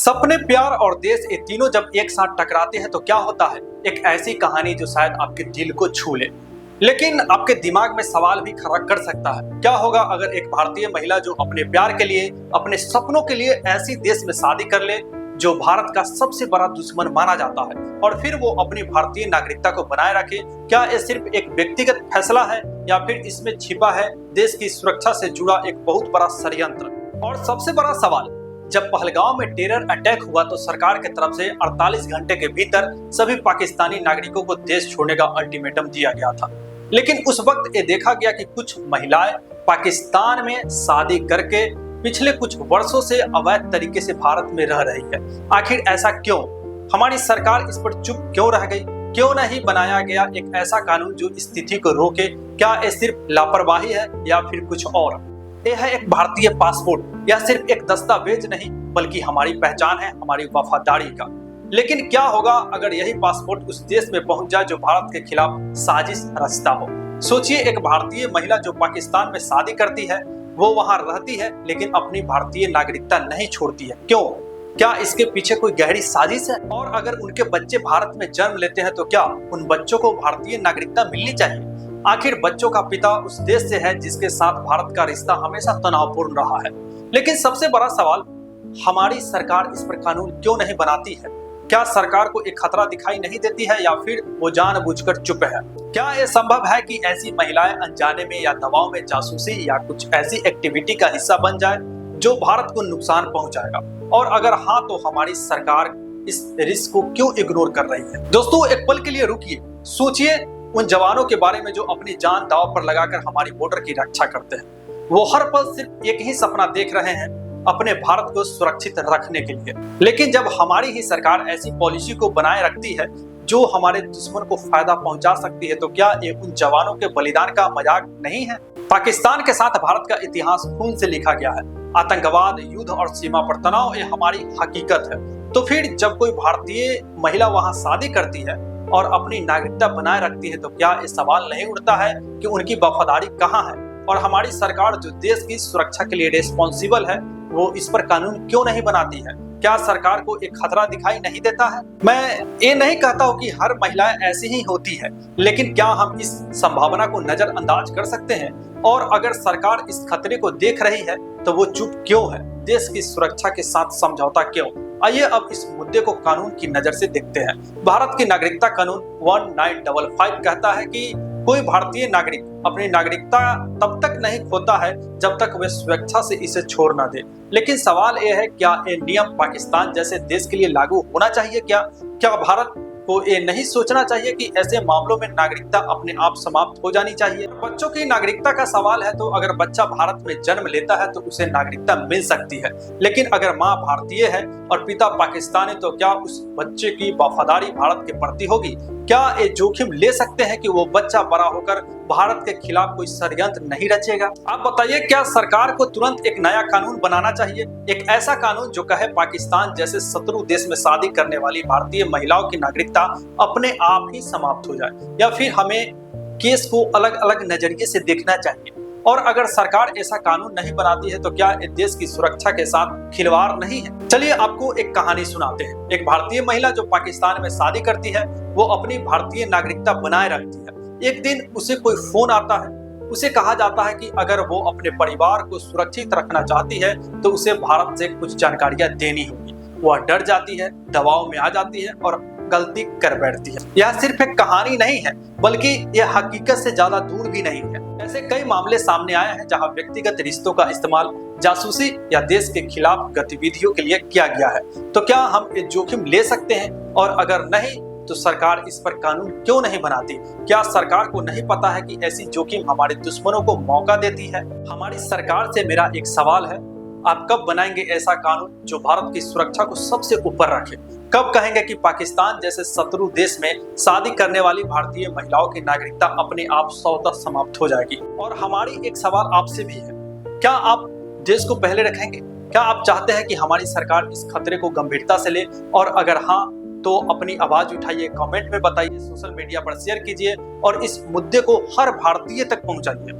सपने, प्यार और देश, ये तीनों जब एक साथ टकराते हैं तो क्या होता है। एक ऐसी कहानी जो शायद आपके दिल को छू ले, लेकिन आपके दिमाग में सवाल भी खड़ा कर सकता है। क्या होगा अगर एक भारतीय महिला जो अपने प्यार के लिए, अपने सपनों के लिए ऐसी देश में शादी कर ले जो भारत का सबसे बड़ा दुश्मन माना जाता है, और फिर वो अपनी भारतीय नागरिकता को बनाए रखे। क्या ये सिर्फ एक व्यक्तिगत फैसला है या फिर इसमें छिपा है देश की सुरक्षा से जुड़ा एक बहुत बड़ा षड्यंत्र। और सबसे बड़ा सवाल, जब पहलगाम में टेरर अटैक हुआ तो सरकार की तरफ से 48 घंटे के भीतर सभी पाकिस्तानी नागरिकों को देश छोड़ने का अल्टीमेटम दिया गया था। लेकिन उस वक्त ये देखा गया कि कुछ महिलाएं पाकिस्तान में शादी करके पिछले कुछ वर्षों से अवैध तरीके से भारत में रह रही है। आखिर ऐसा क्यों? हमारी सरकार इस पर चुप क्यों रह गई? क्यों नहीं बनाया गया एक ऐसा कानून जो स्थिति को रोके? क्या ये सिर्फ लापरवाही है या फिर कुछ और? यह है एक भारतीय पासपोर्ट। यह सिर्फ एक दस्तावेज नहीं बल्कि हमारी पहचान है, हमारी वफादारी का। लेकिन क्या होगा अगर यही पासपोर्ट उस देश में पहुंच जाए जो भारत के खिलाफ साजिश रचता हो? सोचिए, एक भारतीय महिला जो पाकिस्तान में शादी करती है, वो वहां रहती है लेकिन अपनी भारतीय नागरिकता नहीं छोड़ती है। क्यों? क्या इसके पीछे कोई गहरी साजिश है? और अगर उनके बच्चे भारत में जन्म लेते हैं तो क्या उन बच्चों को भारतीय नागरिकता मिलनी चाहिए? आखिर बच्चों का पिता उस देश से है जिसके साथ भारत का रिश्ता हमेशा तनावपूर्ण रहा है। लेकिन सबसे बड़ा सवाल, हमारी सरकार इस पर कानून क्यों नहीं बनाती है? क्या सरकार को एक खतरा दिखाई नहीं देती है या फिर वो जानबूझकर चुप है? क्या यह संभव है कि ऐसी महिलाएं अनजाने में या दबाव में जासूसी या कुछ ऐसी एक्टिविटी का हिस्सा बन जाए जो भारत को नुकसान पहुंचाएगा? और अगर हाँ, तो हमारी सरकार इस रिस्क को क्यों इग्नोर कर रही है? दोस्तों, एक पल के लिए रुकिए, सोचिए उन जवानों के बारे में जो अपनी जान दांव पर लगाकर हमारी बॉर्डर की रक्षा करते हैं। वो हर पल सिर्फ एक ही सपना देख रहे हैं, अपने भारत को सुरक्षित रखने के लिए। लेकिन जब हमारी ही सरकार ऐसी पॉलिसी को बनाए रखती है जो हमारे दुश्मन को फायदा पहुंचा सकती है, तो क्या ये उन जवानों के बलिदान का मजाक नहीं है? पाकिस्तान के साथ भारत का इतिहास खून से लिखा गया है। आतंकवाद, युद्ध और सीमा पर तनाव, ये हमारी हकीकत है। तो फिर जब कोई भारतीय महिला वहां शादी करती है और अपनी नागरिकता बनाए रखती है, तो क्या ये सवाल नहीं उठता है कि उनकी वफादारी कहाँ है? और हमारी सरकार जो देश की सुरक्षा के लिए रिस्पॉन्सिबल है, वो इस पर कानून क्यों नहीं बनाती है? क्या सरकार को एक खतरा दिखाई नहीं देता है? मैं ये नहीं कहता हूँ कि हर महिलाएं ऐसी ही होती है, लेकिन क्या हम इस संभावना को नजरअंदाज कर सकते हैं? और अगर सरकार इस खतरे को देख रही है तो वो चुप क्यों है? देश की सुरक्षा के साथ समझौता क्यों? आइए अब इस मुद्दे को कानून की नजर से देखते हैं। भारत की नागरिकता कानून 1955 कहता है कि कोई भारतीय नागरिक अपनी नागरिकता तब तक नहीं खोता है जब तक वे स्वेच्छा से इसे छोड़ न दे। लेकिन सवाल यह है, क्या ये नियम पाकिस्तान जैसे देश के लिए लागू होना चाहिए? क्या भारत को ये नहीं सोचना चाहिए कि ऐसे मामलों में नागरिकता अपने आप समाप्त हो जानी चाहिए? बच्चों की नागरिकता का सवाल है तो अगर बच्चा भारत में जन्म लेता है तो उसे नागरिकता मिल सकती है, लेकिन अगर माँ भारतीय है और पिता पाकिस्तानी, तो क्या उस बच्चे की वफादारी भारत के प्रति होगी? क्या ये जोखिम ले सकते हैं कि वो बच्चा बड़ा होकर भारत के खिलाफ कोई षड्यंत्र नहीं रचेगा? आप बताइए, क्या सरकार को तुरंत एक नया कानून बनाना चाहिए, एक ऐसा कानून जो कहे पाकिस्तान जैसे शत्रु देश में शादी करने वाली भारतीय महिलाओं की नागरिकता अपने आप ही समाप्त हो जाए? या फिर हमें केस को अलग अलग नजरिए से देखना चाहिए? और अगर सरकार ऐसा कानून नहीं बनाती है तो क्या इस देश की सुरक्षा के साथ खिलवाड़ नहीं है? चलिए आपको एक कहानी सुनाते हैं। एक भारतीय महिला जो पाकिस्तान में शादी करती है, वो अपनी भारतीय नागरिकता बनाए रखती है। एक दिन उसे कोई फोन आता है। उसे कहा जाता है कि अगर वो अपने परिवार को सुरक्षित रखना चाहती है तो उसे भारत से कुछ जानकारियां देनी होगी। वह डर जाती है, दबाव में आ जाती है और गलती कर बैठती है। यह सिर्फ एक कहानी नहीं है बल्कि यह हकीकत से ज्यादा दूर भी नहीं है। ऐसे कई मामले सामने आए हैं जहां व्यक्तिगत रिश्तों का इस्तेमाल जासूसी या देश के खिलाफ गतिविधियों के लिए किया गया है। तो क्या हम ये जोखिम ले सकते हैं? और अगर नहीं, तो सरकार इस पर कानून क्यों नहीं बनाती? क्या सरकार को नहीं पता है कि ऐसी जोखिम हमारे दुश्मनों को मौका देती है? हमारी सरकार से मेरा एक सवाल है, आप कब बनाएंगे ऐसा कानून जो भारत की सुरक्षा को सबसे ऊपर रखे? कब कहेंगे कि पाकिस्तान जैसे शत्रु देश में शादी करने वाली भारतीय महिलाओं की नागरिकता अपने आप स्वतः समाप्त हो जाएगी? और हमारी एक सवाल आपसे भी है, क्या आप देश को पहले रखेंगे? क्या आप चाहते हैं कि हमारी सरकार इस खतरे को गंभीरता से ले? और अगर हाँ, तो अपनी आवाज उठाइए, कमेंट में बताइए, सोशल मीडिया पर शेयर कीजिए और इस मुद्दे को हर भारतीय तक पहुंचाइए।